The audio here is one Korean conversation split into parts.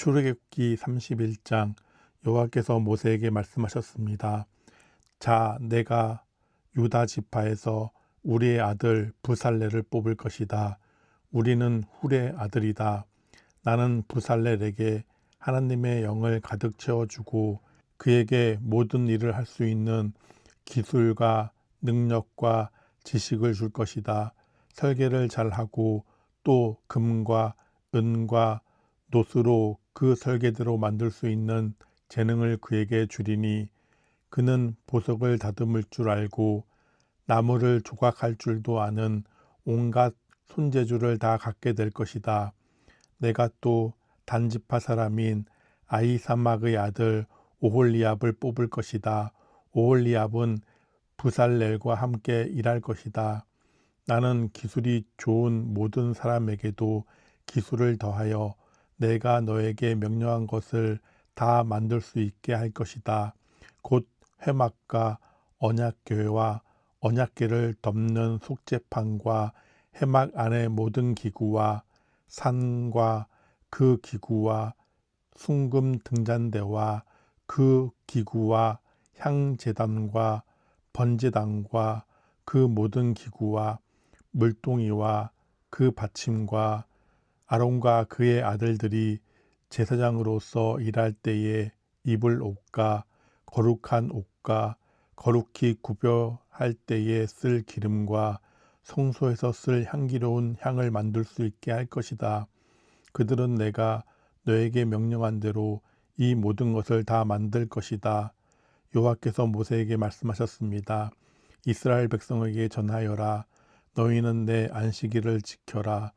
출애굽기 31장. 여호와께서 모세에게 말씀하셨습니다. 자, 내가 유다 지파에서 우리의 아들 부살렐을 뽑을 것이다. 우리는 훌의 아들이다. 나는 부살렐에게 하나님의 영을 가득 채워주고 그에게 모든 일을 할 수 있는 기술과 능력과 지식을 줄 것이다. 설계를 잘하고 또 금과 은과 노스로 그 설계대로 만들 수 있는 재능을 그에게 주리니 그는 보석을 다듬을 줄 알고 나무를 조각할 줄도 아는 온갖 손재주를 다 갖게 될 것이다. 내가 또 단지파 사람인 아히사막의 아들 오홀리압을 뽑을 것이다. 오홀리압은 부살렐과 함께 일할 것이다. 나는 기술이 좋은 모든 사람에게도 기술을 더하여 내가 너에게 명령한 것을 다 만들 수 있게 할 것이다. 곧 회막과 언약궤와 언약궤를 덮는 속죄판과 회막 안의 모든 기구와 산과 그 기구와 순금 등잔대와 그 기구와 향제단과 번제단과 그 모든 기구와 물동이와 그 받침과 아론과 그의 아들들이 제사장으로서 일할 때에 입을 옷과 거룩한 옷과 거룩히 구별할 때에 쓸 기름과 성소에서 쓸 향기로운 향을 만들 수 있게 할 것이다. 그들은 내가 너에게 명령한 대로 이 모든 것을 다 만들 것이다. 여호와께서 모세에게 말씀하셨습니다. 이스라엘 백성에게 전하여라. 너희는 내 안식일을 지켜라.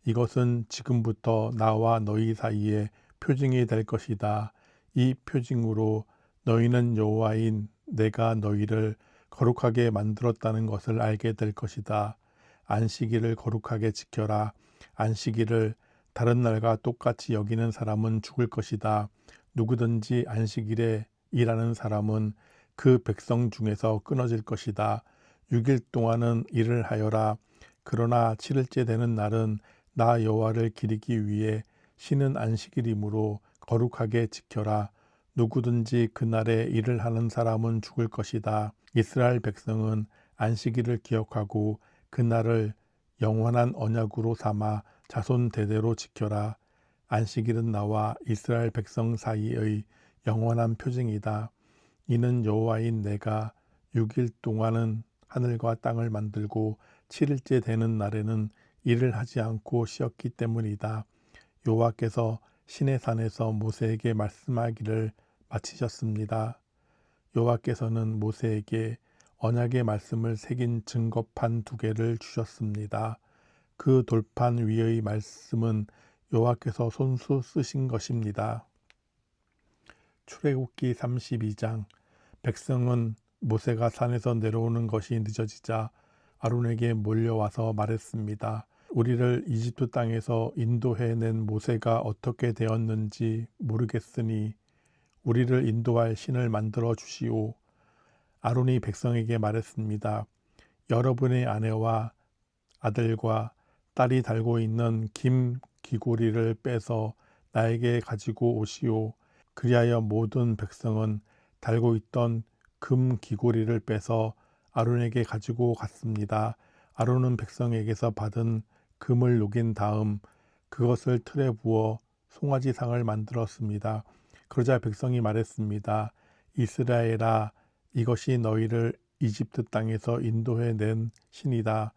이것은 지금부터 나와 너희 사이에 표징이 될 것이다. 이 표징으로 너희는 여호와인 내가 너희를 거룩하게 만들었다는 것을 알게 될 것이다. 안식일을 거룩하게 지켜라. 안식일을 다른 날과 똑같이 여기는 사람은 죽을 것이다. 누구든지 안식일에 일하는 사람은 그 백성 중에서 끊어질 것이다. 6일 동안은 일을 하여라. 그러나 7일째 되는 날은 나 여호와를 기리기 위해 쉬는 안식일이므로 거룩하게 지켜라. 누구든지 그날에 일을 하는 사람은 죽을 것이다. 이스라엘 백성은 안식일을 기억하고 그날을 영원한 언약으로 삼아 자손 대대로 지켜라. 안식일은 나와 이스라엘 백성 사이의 영원한 표징이다. 이는 여호와인 내가 6일 동안은 하늘과 땅을 만들고 7일째 되는 날에는 일을 하지 않고 쉬었기 때문이다. 여호와께서 시내산에서 모세에게 말씀하기를 마치셨습니다. 여호와께서는 모세에게 언약의 말씀을 새긴 증거판 2개를 주셨습니다. 그 돌판 위의 말씀은 여호와께서 손수 쓰신 것입니다. 출애굽기 32장. 백성은 모세가 산에서 내려오는 것이 늦어지자 아론에게 몰려와서 말했습니다. 우리를 이집트 땅에서 인도해낸 모세가 어떻게 되었는지 모르겠으니 우리를 인도할 신을 만들어 주시오. 아론이 백성에게 말했습니다. 여러분의 아내와 아들과 딸이 달고 있는 긴 귀고리를 빼서 나에게 가지고 오시오. 그리하여 모든 백성은 달고 있던 금 귀고리를 빼서 아론에게 가지고 갔습니다. 아론은 백성에게서 받은 금을 녹인 다음 그것을 틀에 부어 송아지상을 만들었습니다. 그러자 백성이 말했습니다. 이스라엘아, 이것이 너희를 이집트 땅에서 인도해낸 신이다.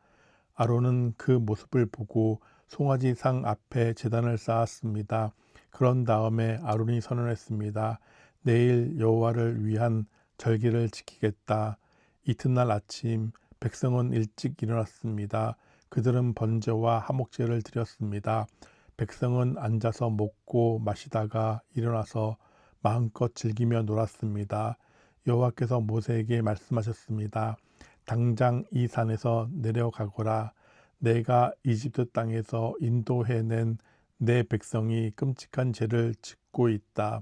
아론은 그 모습을 보고 송아지상 앞에 제단을 쌓았습니다. 그런 다음에 아론이 선언했습니다. 내일 여호와를 위한 절기를 지키겠다. 이튿날 아침 백성은 일찍 일어났습니다. 그들은 번제와 화목제를 드렸습니다. 백성은 앉아서 먹고 마시다가 일어나서 마음껏 즐기며 놀았습니다. 여호와께서 모세에게 말씀하셨습니다. 당장 이 산에서 내려가거라. 내가 이집트 땅에서 인도해낸 내 백성이 끔찍한 죄를 짓고 있다.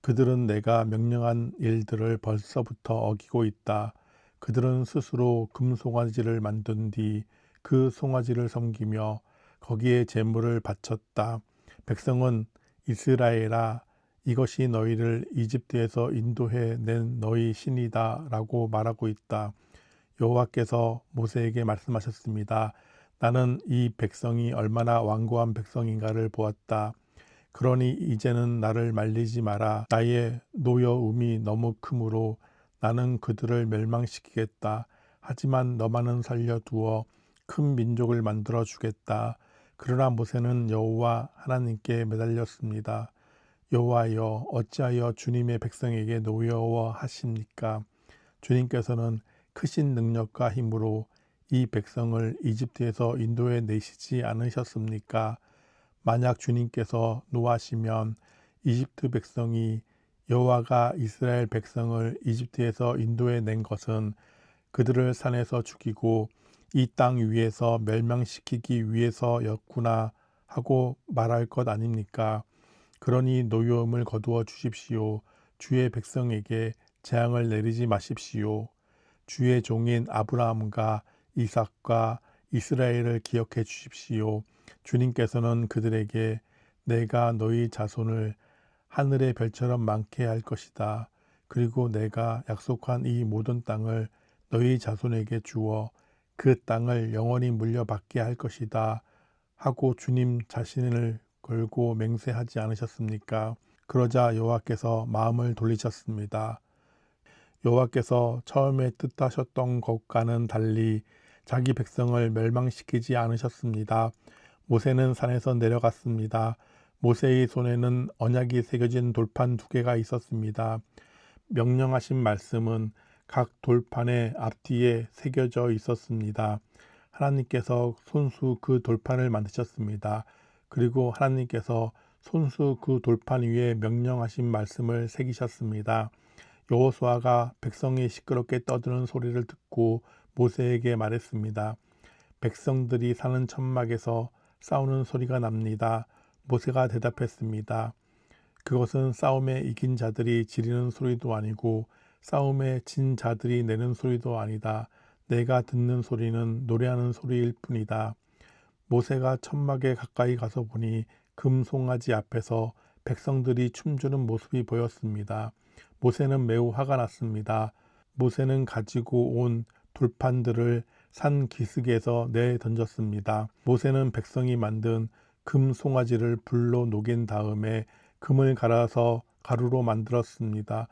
그들은 내가 명령한 일들을 벌써부터 어기고 있다. 그들은 스스로 금송아지를 만든 뒤 그 송아지를 섬기며 거기에 제물을 바쳤다. 백성은 이스라엘아 이것이 너희를 이집트에서 인도해 낸 너희 신이다 라고 말하고 있다. 여호와께서 모세에게 말씀하셨습니다. 나는 이 백성이 얼마나 완고한 백성인가를 보았다. 그러니 이제는 나를 말리지 마라. 나의 노여움이 너무 크므로 나는 그들을 멸망시키겠다. 하지만 너만은 살려두어 큰 민족을 만들어 주겠다. 그러나 모세는 여호와 하나님께 매달렸습니다. 여호와여 어찌하여 주님의 백성에게 노여워하십니까? 주님께서는 크신 능력과 힘으로 이 백성을 이집트에서 인도해 내시지 않으셨습니까? 만약 주님께서 노하시면 이집트 백성이 여호와가 이스라엘 백성을 이집트에서 인도해 낸 것은 그들을 산에서 죽이고 이 땅 위에서 멸망시키기 위해서였구나 하고 말할 것 아닙니까? 그러니 노여움을 거두어 주십시오. 주의 백성에게 재앙을 내리지 마십시오. 주의 종인 아브라함과 이삭과 이스라엘을 기억해 주십시오. 주님께서는 그들에게 내가 너희 자손을 하늘의 별처럼 많게 할 것이다. 그리고 내가 약속한 이 모든 땅을 너희 자손에게 주어 그 땅을 영원히 물려받게 할 것이다. 하고 주님 자신을 걸고 맹세하지 않으셨습니까? 그러자 여호와께서 마음을 돌리셨습니다. 여호와께서 처음에 뜻하셨던 것과는 달리 자기 백성을 멸망시키지 않으셨습니다. 모세는 산에서 내려갔습니다. 모세의 손에는 언약이 새겨진 돌판 2개가 있었습니다. 명령하신 말씀은 각 돌판의 앞뒤에 새겨져 있었습니다. 하나님께서 손수 그 돌판을 만드셨습니다. 그리고 하나님께서 손수 그 돌판 위에 명령하신 말씀을 새기셨습니다. 여호수아가 백성이 시끄럽게 떠드는 소리를 듣고 모세에게 말했습니다. 백성들이 사는 천막에서 싸우는 소리가 납니다. 모세가 대답했습니다. 그것은 싸움에 이긴 자들이 지르는 소리도 아니고 싸움에 진 자들이 내는 소리도 아니다. 내가 듣는 소리는 노래하는 소리일 뿐이다. 모세가 천막에 가까이 가서 보니 금송아지 앞에서 백성들이 춤추는 모습이 보였습니다. 모세는 매우 화가 났습니다. 모세는 가지고 온 돌판들을 산 기슭에서 내던졌습니다. 모세는 백성이 만든 금송아지를 불로 녹인 다음에 금을 갈아서 가루로 만들었습니다.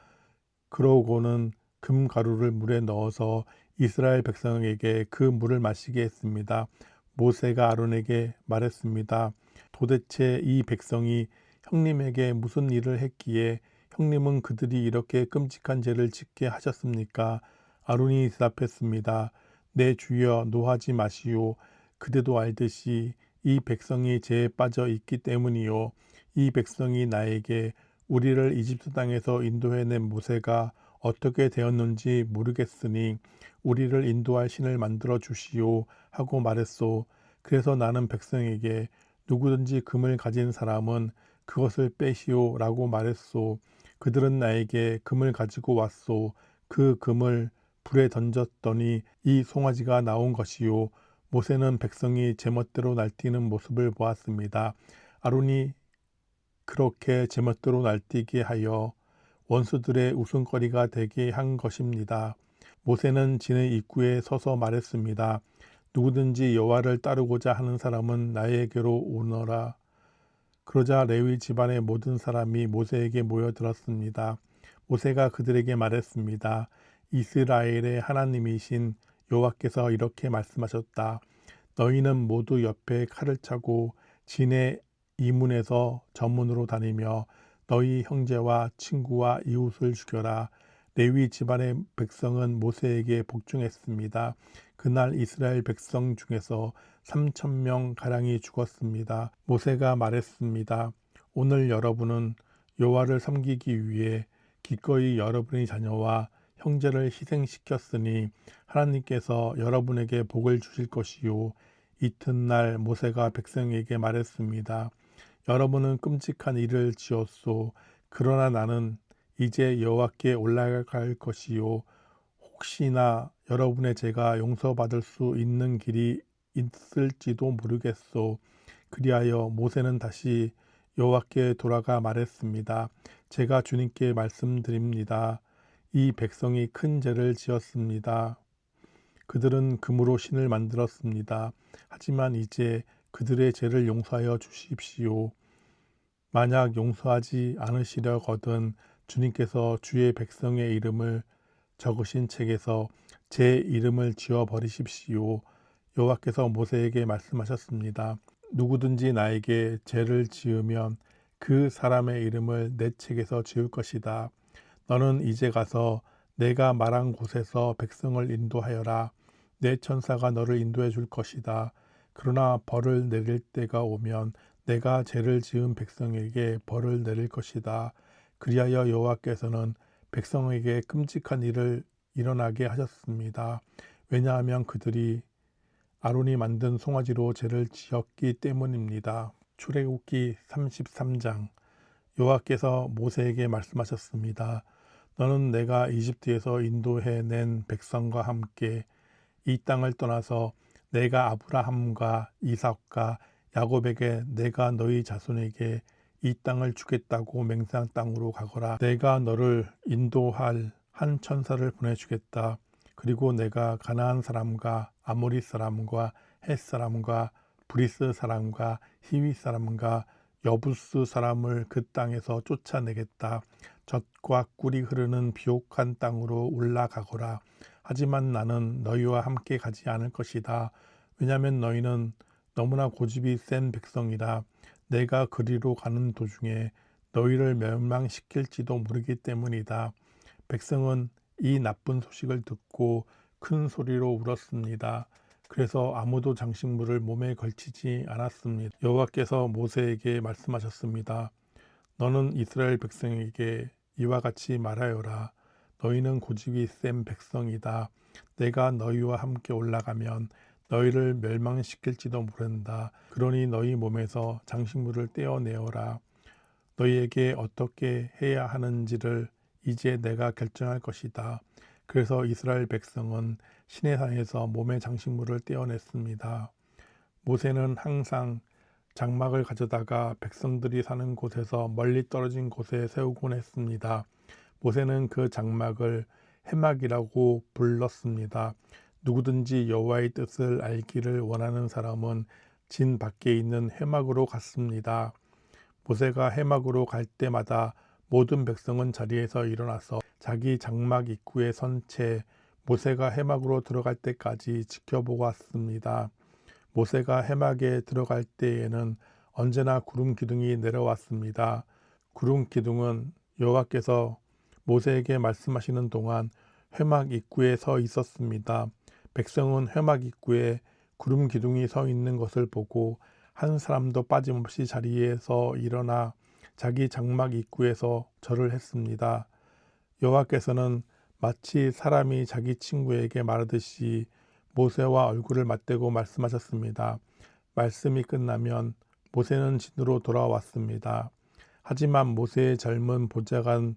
그러고는 금가루를 물에 넣어서 이스라엘 백성에게 그 물을 마시게 했습니다. 모세가 아론에게 말했습니다. 도대체 이 백성이 형님에게 무슨 일을 했기에 형님은 그들이 이렇게 끔찍한 죄를 짓게 하셨습니까? 아론이 대답했습니다. 내 주여 노하지 마시오. 그대도 알듯이 이 백성이 죄에 빠져 있기 때문이요. 이 백성이 나에게 우리를 이집트 땅에서 인도해낸 모세가 어떻게 되었는지 모르겠으니 우리를 인도할 신을 만들어 주시오 하고 말했소. 그래서 나는 백성에게 누구든지 금을 가진 사람은 그것을 빼시오 라고 말했소. 그들은 나에게 금을 가지고 왔소. 그 금을 불에 던졌더니 이 송아지가 나온 것이요. 모세는 백성이 제멋대로 날뛰는 모습을 보았습니다. 아론이 그렇게 제멋대로 날뛰게 하여 원수들의 웃음거리가 되게 한 것입니다. 모세는 진의 입구에 서서 말했습니다. 누구든지 여호와를 따르고자 하는 사람은 나에게로 오너라. 그러자 레위 집안의 모든 사람이 모세에게 모여들었습니다. 모세가 그들에게 말했습니다. 이스라엘의 하나님이신 여호와께서 이렇게 말씀하셨다. 너희는 모두 옆에 칼을 차고 진의 이문에서 저문으로 다니며 너희 형제와 친구와 이웃을 죽여라. 레위 집안의 백성은 모세에게 복종했습니다. 그날 이스라엘 백성 중에서 3,000명 가량이 죽었습니다. 모세가 말했습니다. 오늘 여러분은 여호와를 섬기기 위해 기꺼이 여러분의 자녀와 형제를 희생시켰으니 하나님께서 여러분에게 복을 주실 것이요. 이튿날 모세가 백성에게 말했습니다. 여러분은 끔찍한 일을 지었소. 그러나 나는 이제 여호와께 올라갈 것이요. 혹시나 여러분의 죄가 용서받을 수 있는 길이 있을지도 모르겠소. 그리하여 모세는 다시 여호와께 돌아가 말했습니다. 제가 주님께 말씀드립니다. 이 백성이 큰 죄를 지었습니다. 그들은 금으로 신을 만들었습니다. 하지만 이제 그들의 죄를 용서하여 주십시오. 만약 용서하지 않으시려거든 주님께서 주의 백성의 이름을 적으신 책에서 제 이름을 지워 버리십시오. 여호와께서 모세에게 말씀하셨습니다. 누구든지 나에게 죄를 지으면 그 사람의 이름을 내 책에서 지울 것이다. 너는 이제 가서 내가 말한 곳에서 백성을 인도하여라. 내 천사가 너를 인도해 줄 것이다. 그러나 벌을 내릴 때가 오면 내가 죄를 지은 백성에게 벌을 내릴 것이다. 그리하여 여호와께서는 백성에게 끔찍한 일을 일어나게 하셨습니다. 왜냐하면 그들이 아론이 만든 송아지로 죄를 지었기 때문입니다. 출애굽기 33장. 여호와께서 모세에게 말씀하셨습니다. 너는 내가 이집트에서 인도해 낸 백성과 함께 이 땅을 떠나서 내가 아브라함과 이삭과 야곱에게 내가 너희 자손에게 이 땅을 주겠다고 맹세한 땅으로 가거라. 내가 너를 인도할 한 천사를 보내주겠다. 그리고 내가 가나안 사람과 아모리 사람과 헷 사람과 브리스 사람과 히위 사람과 여부스 사람을 그 땅에서 쫓아내겠다. 젖과 꿀이 흐르는 비옥한 땅으로 올라가거라. 하지만 나는 너희와 함께 가지 않을 것이다. 왜냐하면 너희는 너무나 고집이 센 백성이라. 내가 그리로 가는 도중에 너희를 멸망시킬지도 모르기 때문이다. 백성은 이 나쁜 소식을 듣고 큰 소리로 울었습니다. 그래서 아무도 장식물을 몸에 걸치지 않았습니다. 여호와께서 모세에게 말씀하셨습니다. 너는 이스라엘 백성에게 이와 같이 말하여라. 너희는 고집이 센 백성이다. 내가 너희와 함께 올라가면 너희를 멸망시킬지도 모른다. 그러니 너희 몸에서 장식물을 떼어내어라. 너희에게 어떻게 해야 하는지를 이제 내가 결정할 것이다. 그래서 이스라엘 백성은 시내산에서 몸의 장식물을 떼어냈습니다. 모세는 항상 장막을 가져다가 백성들이 사는 곳에서 멀리 떨어진 곳에 세우곤 했습니다. 모세는 그 장막을 해막이라고 불렀습니다. 누구든지 여호와의 뜻을 알기를 원하는 사람은 진 밖에 있는 해막으로 갔습니다. 모세가 해막으로 갈 때마다 모든 백성은 자리에서 일어나서 자기 장막 입구에 선 채 모세가 해막으로 들어갈 때까지 지켜보고 왔습니다. 모세가 해막에 들어갈 때에는 언제나 구름 기둥이 내려왔습니다. 구름 기둥은 여호와께서 모세에게 말씀하시는 동안 회막 입구에 서 있었습니다. 백성은 회막 입구에 구름 기둥이 서 있는 것을 보고 한 사람도 빠짐없이 자리에서 일어나 자기 장막 입구에서 절을 했습니다. 여호와께서는 마치 사람이 자기 친구에게 말하듯이 모세와 얼굴을 맞대고 말씀하셨습니다. 말씀이 끝나면 모세는 진으로 돌아왔습니다. 하지만 모세의 젊은 보좌관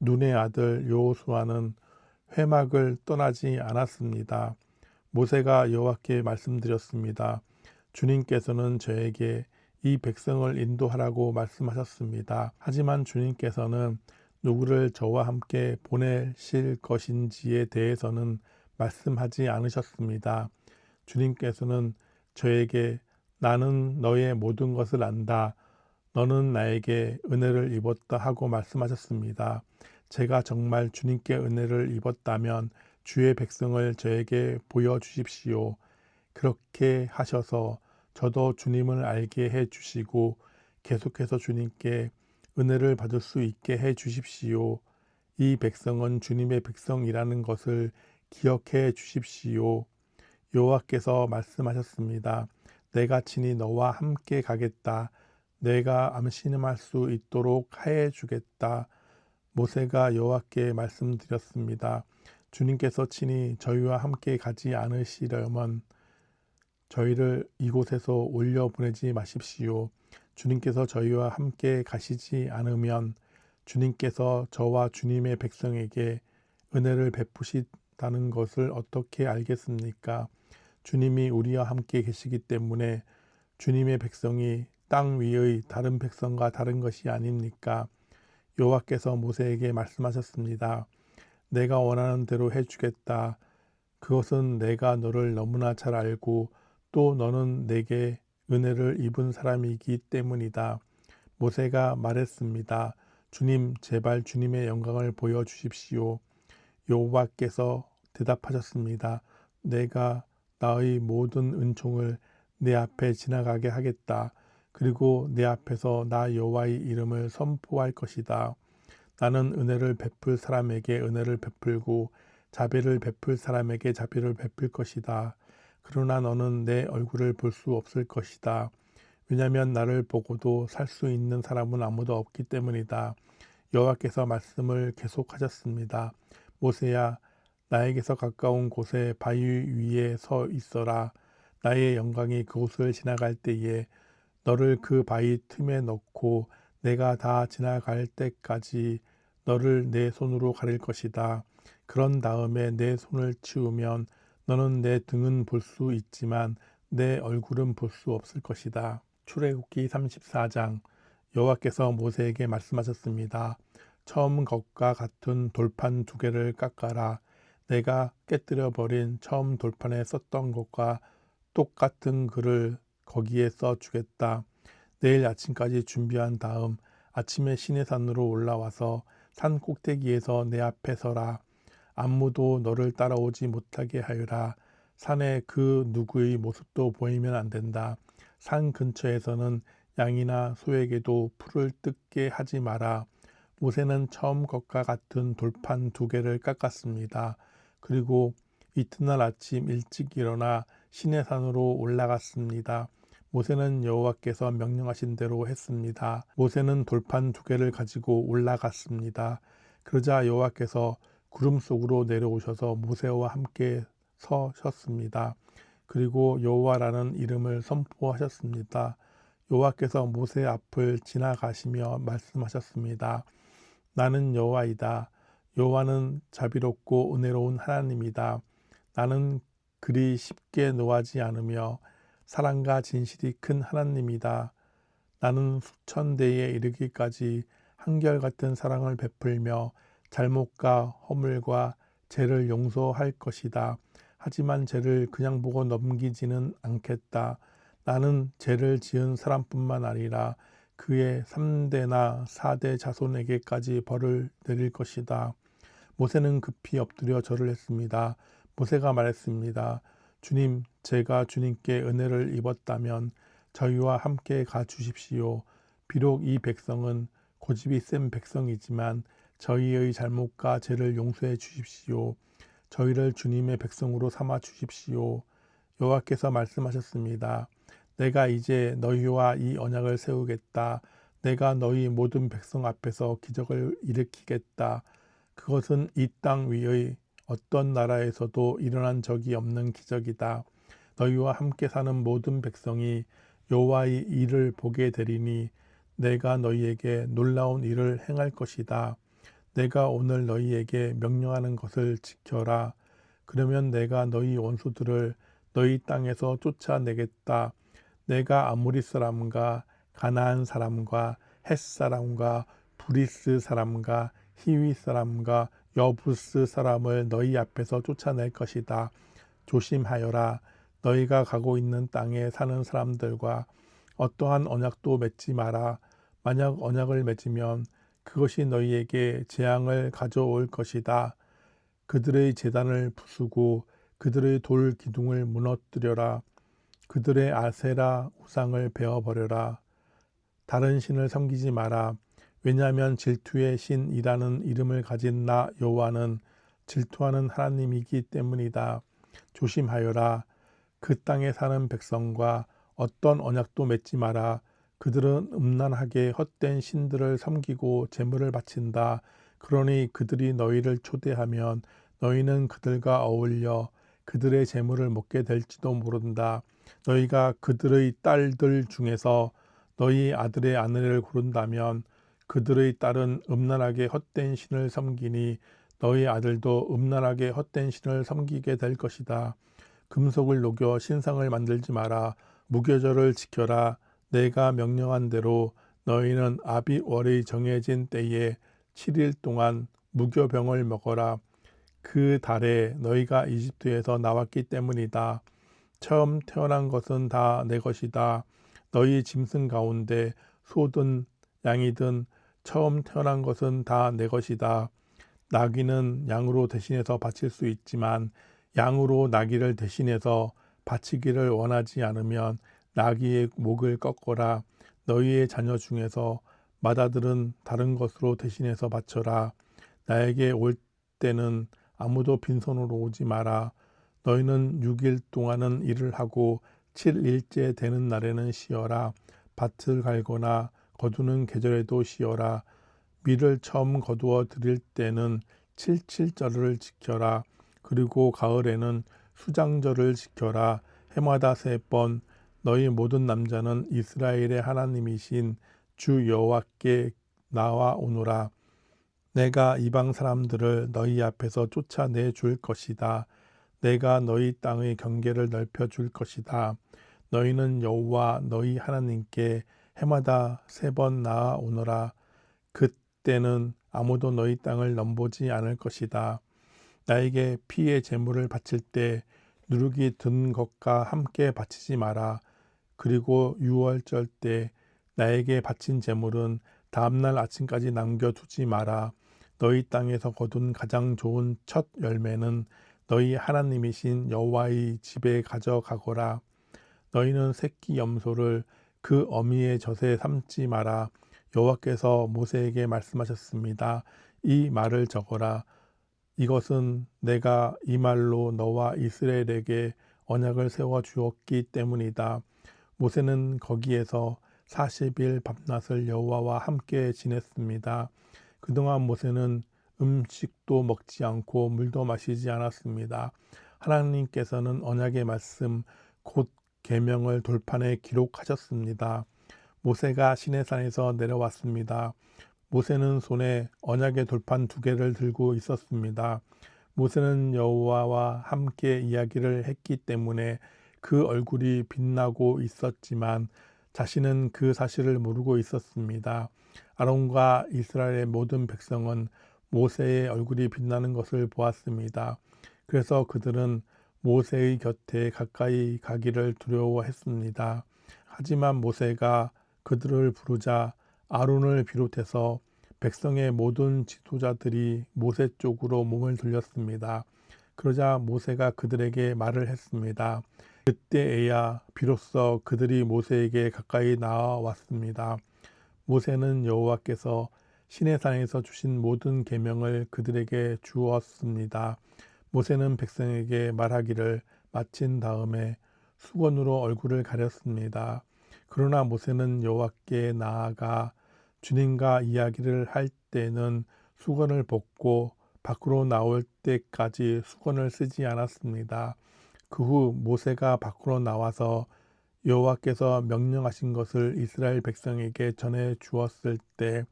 눈의 아들 여호수아는 회막을 떠나지 않았습니다. 모세가 여호와께 말씀드렸습니다. 주님께서는 저에게 이 백성을 인도하라고 말씀하셨습니다. 하지만 주님께서는 누구를 저와 함께 보내실 것인지에 대해서는 말씀하지 않으셨습니다. 주님께서는 저에게 나는 너의 모든 것을 안다. 너는 나에게 은혜를 입었다 하고 말씀하셨습니다. 제가 정말 주님께 은혜를 입었다면 주의 백성을 저에게 보여주십시오. 그렇게 하셔서 저도 주님을 알게 해 주시고 계속해서 주님께 은혜를 받을 수 있게 해 주십시오. 이 백성은 주님의 백성이라는 것을 기억해 주십시오. 여호와께서 말씀하셨습니다. 내가 친히 너와 함께 가겠다. 내가 암신음할 수 있도록 해 주겠다. 모세가 여호와께 말씀드렸습니다. 주님께서 친히 저희와 함께 가지 않으시려면 저희를 이곳에서 올려보내지 마십시오. 주님께서 저희와 함께 가시지 않으면 주님께서 저와 주님의 백성에게 은혜를 베푸시다는 것을 어떻게 알겠습니까? 주님이 우리와 함께 계시기 때문에 주님의 백성이 땅 위의 다른 백성과 다른 것이 아닙니까? 여호와께서 모세에게 말씀하셨습니다. 내가 원하는 대로 해주겠다. 그것은 내가 너를 너무나 잘 알고 또 너는 내게 은혜를 입은 사람이기 때문이다. 모세가 말했습니다. 주님, 제발 주님의 영광을 보여주십시오. 여호와께서 대답하셨습니다. 내가 나의 모든 은총을 내 앞에 지나가게 하겠다. 그리고 내 앞에서 나 여호와의 이름을 선포할 것이다. 나는 은혜를 베풀 사람에게 은혜를 베풀고 자비를 베풀 사람에게 자비를 베풀 것이다. 그러나 너는 내 얼굴을 볼 수 없을 것이다. 왜냐하면 나를 보고도 살 수 있는 사람은 아무도 없기 때문이다. 여호와께서 말씀을 계속하셨습니다. 모세야, 나에게서 가까운 곳에 바위 위에 서 있어라. 나의 영광이 그곳을 지나갈 때에 너를 그 바위 틈에 넣고 내가 다 지나갈 때까지 너를 내 손으로 가릴 것이다. 그런 다음에 내 손을 치우면 너는 내 등은 볼 수 있지만 내 얼굴은 볼 수 없을 것이다. 출애굽기 34장. 여호와께서 모세에게 말씀하셨습니다. 처음 것과 같은 돌판 2개를 깎아라. 내가 깨뜨려 버린 처음 돌판에 썼던 것과 똑같은 글을 거기에 써 주겠다. 내일 아침까지 준비한 다음 아침에 시내산으로 올라와서 산 꼭대기에서 내 앞에 서라. 아무도 너를 따라오지 못하게 하여라. 산에 그 누구의 모습도 보이면 안 된다. 산 근처에서는 양이나 소에게도 풀을 뜯게 하지 마라. 모세는 처음 것과 같은 돌판 2개를 깎았습니다. 그리고 이튿날 아침 일찍 일어나 시내산으로 올라갔습니다. 모세는 여호와께서 명령하신 대로 했습니다. 모세는 돌판 2개를 가지고 올라갔습니다. 그러자 여호와께서 구름 속으로 내려오셔서 모세와 함께 서셨습니다. 그리고 여호와라는 이름을 선포하셨습니다. 여호와께서 모세 앞을 지나가시며 말씀하셨습니다. 나는 여호와이다. 여호와는 자비롭고 은혜로운 하나님이다. 나는 그리 쉽게 노하지 않으며 사랑과 진실이 큰 하나님이다. 나는 수천 대에 이르기까지 한결같은 사랑을 베풀며 잘못과 허물과 죄를 용서할 것이다. 하지만 죄를 그냥 보고 넘기지는 않겠다. 나는 죄를 지은 사람뿐만 아니라 그의 3대나 4대 자손에게까지 벌을 내릴 것이다. 모세는 급히 엎드려 절을 했습니다. 모세가 말했습니다. 주님, 제가 주님께 은혜를 입었다면 저희와 함께 가 주십시오. 비록 이 백성은 고집이 센 백성이지만 저희의 잘못과 죄를 용서해 주십시오. 저희를 주님의 백성으로 삼아 주십시오. 여호와께서 말씀하셨습니다. 내가 이제 너희와 이 언약을 세우겠다. 내가 너희 모든 백성 앞에서 기적을 일으키겠다. 그것은 이 땅 위의 어떤 나라에서도 일어난 적이 없는 기적이다. 너희와 함께 사는 모든 백성이 여호와의 일을 보게 되리니 내가 너희에게 놀라운 일을 행할 것이다. 내가 오늘 너희에게 명령하는 것을 지켜라. 그러면 내가 너희 원수들을 너희 땅에서 쫓아내겠다. 내가 아모리 사람과 가나안 사람과 헷 사람과 브리스 사람과 히위 사람과 여부스 사람을 너희 앞에서 쫓아낼 것이다. 조심하여라. 너희가 가고 있는 땅에 사는 사람들과 어떠한 언약도 맺지 마라. 만약 언약을 맺으면 그것이 너희에게 재앙을 가져올 것이다. 그들의 제단을 부수고 그들의 돌 기둥을 무너뜨려라. 그들의 아세라 우상을 베어버려라. 다른 신을 섬기지 마라. 왜냐하면 질투의 신이라는 이름을 가진 나 여호와는 질투하는 하나님이기 때문이다. 조심하여라. 그 땅에 사는 백성과 어떤 언약도 맺지 마라. 그들은 음란하게 헛된 신들을 섬기고 제물을 바친다. 그러니 그들이 너희를 초대하면 너희는 그들과 어울려 그들의 제물을 먹게 될지도 모른다. 너희가 그들의 딸들 중에서 너희 아들의 아내를 고른다면 그들의 딸은 음란하게 헛된 신을 섬기니 너희 아들도 음란하게 헛된 신을 섬기게 될 것이다. 금속을 녹여 신상을 만들지 마라. 무교절을 지켜라. 내가 명령한 대로 너희는 아비월의 정해진 때에 7일 동안 무교병을 먹어라. 그 달에 너희가 이집트에서 나왔기 때문이다. 처음 태어난 것은 다 내 것이다. 너희 짐승 가운데 소든 양이든 처음 태어난 것은 다 내 것이다. 나귀는 양으로 대신해서 바칠 수 있지만 양으로 나귀를 대신해서 바치기를 원하지 않으면 나귀의 목을 꺾어라. 너희의 자녀 중에서 맏아들은 다른 것으로 대신해서 바쳐라. 나에게 올 때는 아무도 빈손으로 오지 마라. 너희는 6일 동안은 일을 하고 7일째 되는 날에는 쉬어라. 밭을 갈거나 거두는 계절에도 쉬어라. 밀을 처음 거두어 드릴 때는 칠칠절을 지켜라. 그리고 가을에는 수장절을 지켜라. 해마다 3번 너희 모든 남자는 이스라엘의 하나님이신 주 여호와께 나와 오노라. 내가 이방 사람들을 너희 앞에서 쫓아내 줄 것이다. 내가 너희 땅의 경계를 넓혀 줄 것이다. 너희는 여호와 너희 하나님께 해마다 3번 나아 오너라. 그때는 아무도 너희 땅을 넘보지 않을 것이다. 나에게 피의 제물을 바칠 때 누룩이 든 것과 함께 바치지 마라. 그리고 유월절 때 나에게 바친 제물은 다음날 아침까지 남겨두지 마라. 너희 땅에서 거둔 가장 좋은 첫 열매는 너희 하나님이신 여호와의 집에 가져가거라. 너희는 새끼 염소를 그 어미의 젖에 삼지 마라. 여호와께서 모세에게 말씀하셨습니다. 이 말을 적어라. 이것은 내가 이 말로 너와 이스라엘에게 언약을 세워 주었기 때문이다. 모세는 거기에서 40일 밤낮을 여호와와 함께 지냈습니다. 그동안 모세는 음식도 먹지 않고 물도 마시지 않았습니다. 하나님께서는 언약의 말씀 곧 계명을 돌판에 기록하셨습니다. 모세가 시내산에서 내려왔습니다. 모세는 손에 언약의 돌판 2개를 들고 있었습니다. 모세는 여호와와 함께 이야기를 했기 때문에 그 얼굴이 빛나고 있었지만 자신은 그 사실을 모르고 있었습니다. 아론과 이스라엘의 모든 백성은 모세의 얼굴이 빛나는 것을 보았습니다. 그래서 그들은 모세의 곁에 가까이 가기를 두려워했습니다. 하지만 모세가 그들을 부르자 아론을 비롯해서 백성의 모든 지도자들이 모세 쪽으로 몸을 돌렸습니다. 그러자 모세가 그들에게 말을 했습니다. 그때에야 비로소 그들이 모세에게 가까이 나아왔습니다. 모세는 여호와께서 시내산에서 주신 모든 계명을 그들에게 주었습니다. 모세는 백성에게 말하기를 마친 다음에 수건으로 얼굴을 가렸습니다. 그러나 모세는 여호와께 나아가 주님과 이야기를 할 때는 수건을 벗고 밖으로 나올 때까지 수건을 쓰지 않았습니다. 그 후 모세가 밖으로 나와서 여호와께서 명령하신 것을 이스라엘 백성에게 전해 주었을 때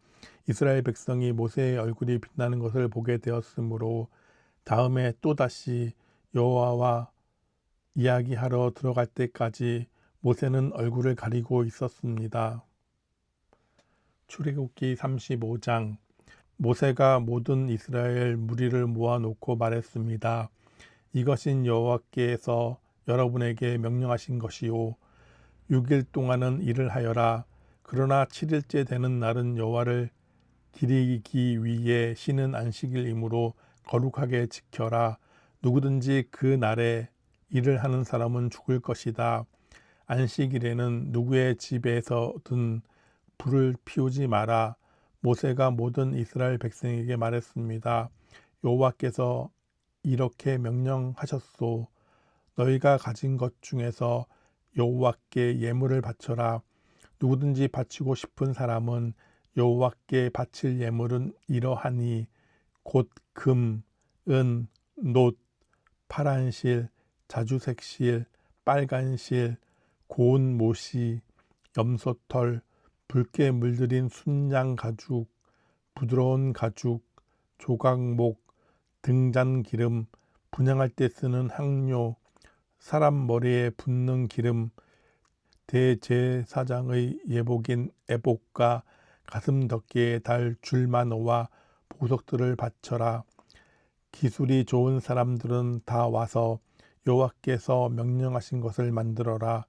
이스라엘 백성이 모세의 얼굴이 빛나는 것을 보게 되었으므로 다음에 또다시 여호와와 이야기하러 들어갈 때까지 모세는 얼굴을 가리고 있었습니다. 출애굽기 35장. 모세가 모든 이스라엘 무리를 모아놓고 말했습니다. 이것은 여호와께서 여러분에게 명령하신 것이요 6일 동안은 일을 하여라. 그러나 7일째 되는 날은 여호와를 기리기 위해 쉬는 안식일이므로 거룩하게 지켜라. 누구든지 그 날에 일을 하는 사람은 죽을 것이다. 안식일에는 누구의 집에서든 불을 피우지 마라. 모세가 모든 이스라엘 백성에게 말했습니다. 여호와께서 이렇게 명령하셨소. 너희가 가진 것 중에서 여호와께 예물을 바쳐라. 누구든지 바치고 싶은 사람은 여호와께 바칠 예물은 이러하니 곧 금, 은, 놋, 파란 실, 자주색 실, 빨간 실, 고운 모시, 염소털, 붉게 물들인 순양 가죽, 부드러운 가죽, 조각목, 등잔 기름, 분향할 때 쓰는 향료, 사람 머리에 붓는 기름, 대제사장의 예복인 에복과 가슴 덮개에 달 줄마노와 보석들을 바쳐라. 기술이 좋은 사람들은 다 와서 여호와께서 명령하신 것을 만들어라.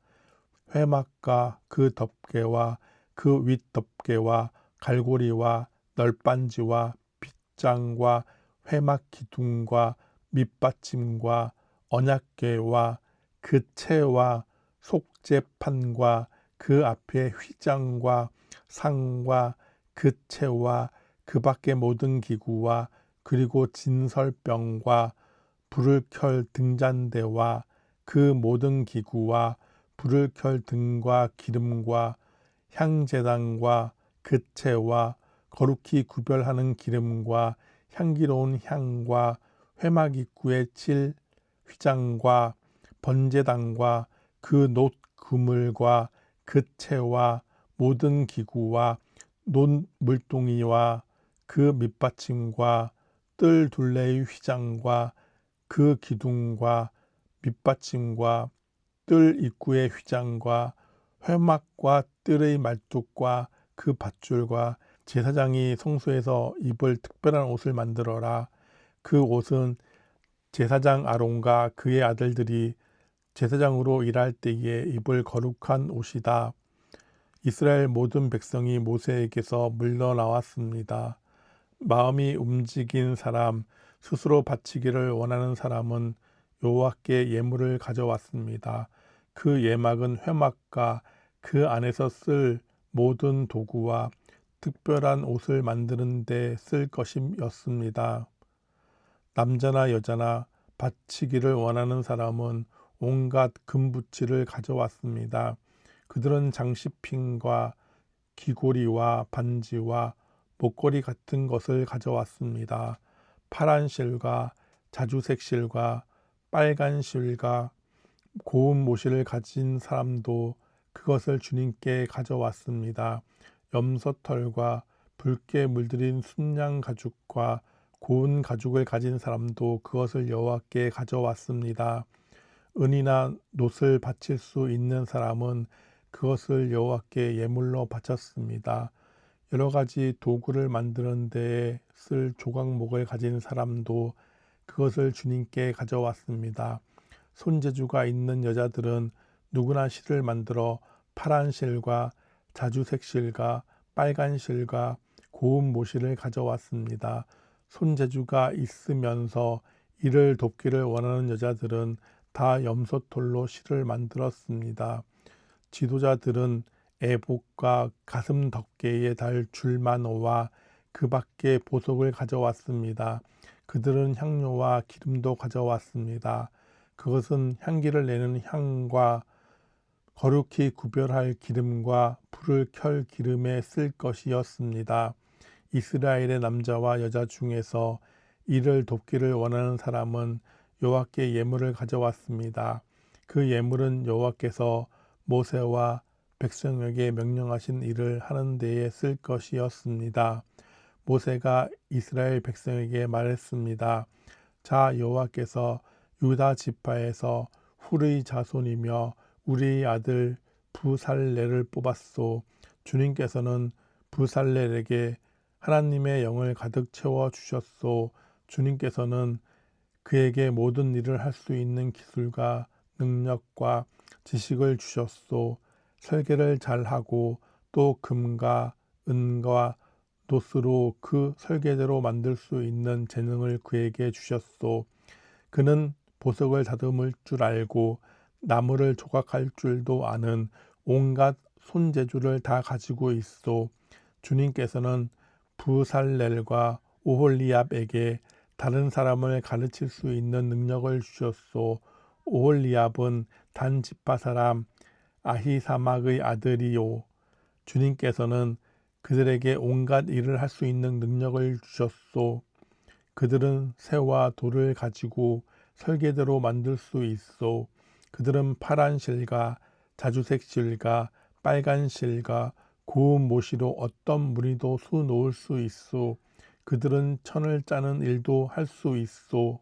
회막과 그 덮개와 그 윗덮개와 갈고리와 널빤지와 빗장과 회막 기둥과 밑받침과 언약궤와 그 채와 속죄판과 그 앞에 휘장과 상과 그 채와 그 밖의 모든 기구와 그리고 진설병과 불을 켤 등잔대와 그 모든 기구와 불을 켤 등과 기름과 향제단과 그 채와 거룩히 구별하는 기름과 향기로운 향과 회막 입구에 칠 휘장과 번제단과 그 놋 그물과 그 채와 모든 기구와 논 물동이와 그 밑받침과 뜰 둘레의 휘장과 그 기둥과 밑받침과 뜰 입구의 휘장과 회막과 뜰의 말뚝과 그 밧줄과 제사장이 성소에서 입을 특별한 옷을 만들어라. 그 옷은 제사장 아론과 그의 아들들이 제사장으로 일할 때에 입을 거룩한 옷이다. 이스라엘 모든 백성이 모세에게서 물러나왔습니다. 마음이 움직인 사람, 스스로 바치기를 원하는 사람은 여호와께 예물을 가져왔습니다. 그 예막은 회막과 그 안에서 쓸 모든 도구와 특별한 옷을 만드는 데 쓸 것이었습니다. 남자나 여자나 바치기를 원하는 사람은 온갖 금부치를 가져왔습니다. 그들은 장식핀과 귀고리와 반지와 목걸이 같은 것을 가져왔습니다. 파란 실과 자주색 실과 빨간 실과 고운 모시를 가진 사람도 그것을 주님께 가져왔습니다. 염소털과 붉게 물들인 순양 가죽과 고운 가죽을 가진 사람도 그것을 여호와께 가져왔습니다. 은이나 놋을 바칠 수 있는 사람은 그것을 여호와께 예물로 바쳤습니다. 여러 가지 도구를 만드는 데에 쓸 조각목을 가진 사람도 그것을 주님께 가져왔습니다. 손재주가 있는 여자들은 누구나 실을 만들어 파란 실과 자주색 실과 빨간 실과 고운 모시를 가져왔습니다. 손재주가 있으면서 이를 돕기를 원하는 여자들은 다 염소털로 실을 만들었습니다. 지도자들은 에복과 가슴 덮개에 달 줄마노와 그 밖에 보석을 가져왔습니다. 그들은 향료와 기름도 가져왔습니다. 그것은 향기를 내는 향과 거룩히 구별할 기름과 불을 켤 기름에 쓸 것이었습니다. 이스라엘의 남자와 여자 중에서 이를 돕기를 원하는 사람은 여호와께 예물을 가져왔습니다. 그 예물은 여호와께서 모세와 백성에게 명령하신 일을 하는 데에 쓸 것이었습니다. 모세가 이스라엘 백성에게 말했습니다. 자, 여호와께서 유다 지파에서 훌의 자손이며 우리의 아들 부살렐을 뽑았소. 주님께서는 부살렐에게 하나님의 영을 가득 채워 주셨소. 주님께서는 그에게 모든 일을 할 수 있는 기술과 능력과 지식을 주셨소. 설계를 잘하고 또 금과 은과 놋으로 그 설계대로 만들 수 있는 재능을 그에게 주셨소. 그는 보석을 다듬을 줄 알고 나무를 조각할 줄도 아는 온갖 손재주를 다 가지고 있소. 주님께서는 부살렐과 오홀리압에게 다른 사람을 가르칠 수 있는 능력을 주셨소. 오홀리압은 단 지파 사람 아히사막의 아들이요. 주님께서는 그들에게 온갖 일을 할 수 있는 능력을 주셨소. 그들은 쇠와 돌을 가지고 설계대로 만들 수 있소. 그들은 파란 실과 자주색 실과 빨간 실과 고운 모시로 어떤 무늬도 수 놓을 수 있소. 그들은 천을 짜는 일도 할 수 있소.